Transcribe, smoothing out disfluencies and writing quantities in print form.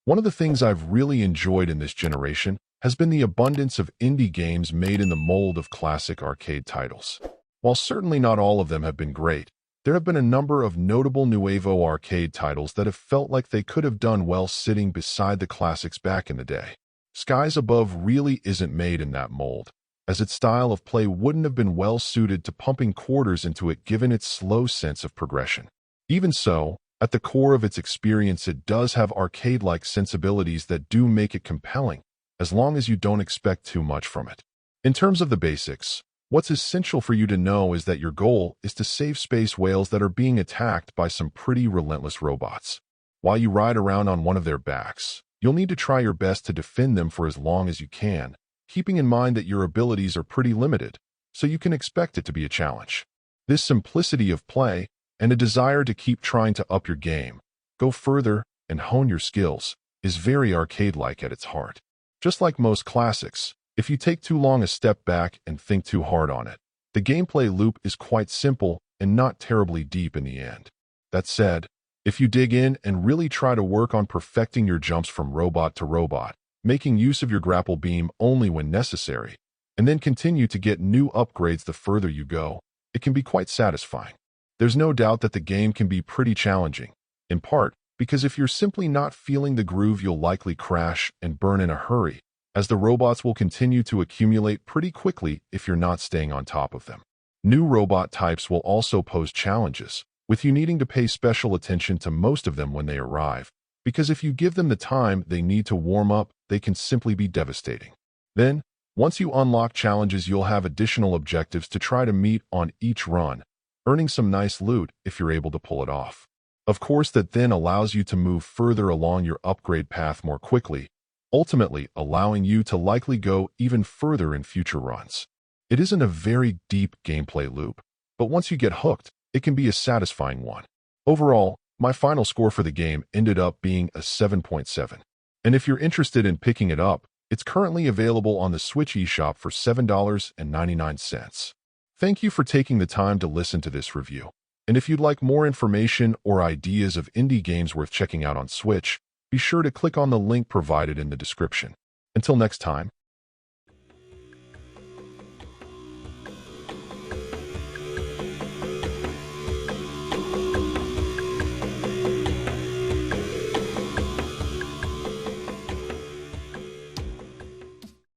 One of the things I've really enjoyed in this generation has been the abundance of indie games made in the mold of classic arcade titles. While certainly not all of them have been great, there have been a number of notable Nuevo arcade titles that have felt like they could have done well sitting beside the classics back in the day. Skies Above really isn't made in that mold, as its style of play wouldn't have been well suited to pumping quarters into it given its slow sense of progression. Even so, at the core of its experience, it does have arcade-like sensibilities that do make it compelling, as long as you don't expect too much from it. In terms of the basics, what's essential for you to know is that your goal is to save space whales that are being attacked by some pretty relentless robots. While you ride around on one of their backs, you'll need to try your best to defend them for as long as you can, keeping in mind that your abilities are pretty limited, so you can expect it to be a challenge. This simplicity of play and a desire to keep trying to up your game, go further, and hone your skills is very arcade-like at its heart. Just like most classics, if you take too long a step back and think too hard on it, the gameplay loop is quite simple and not terribly deep in the end. That said, if you dig in and really try to work on perfecting your jumps from robot to robot, making use of your grapple beam only when necessary, and then continue to get new upgrades the further you go, it can be quite satisfying. There's no doubt that the game can be pretty challenging, in part because if you're simply not feeling the groove, you'll likely crash and burn in a hurry, as the robots will continue to accumulate pretty quickly if you're not staying on top of them. New robot types will also pose challenges, with you needing to pay special attention to most of them when they arrive, because if you give them the time they need to warm up, they can simply be devastating. Then, once you unlock challenges, you'll have additional objectives to try to meet on each run, earning some nice loot if you're able to pull it off. Of course, that then allows you to move further along your upgrade path more quickly, ultimately allowing you to likely go even further in future runs. It isn't a very deep gameplay loop, but once you get hooked, it can be a satisfying one. Overall, my final score for the game ended up being a 7.7. And if you're interested in picking it up, it's currently available on the Switch eShop for $7.99. Thank you for taking the time to listen to this review. And if you'd like more information or ideas of indie games worth checking out on Switch, be sure to click on the link provided in the description. Until next time.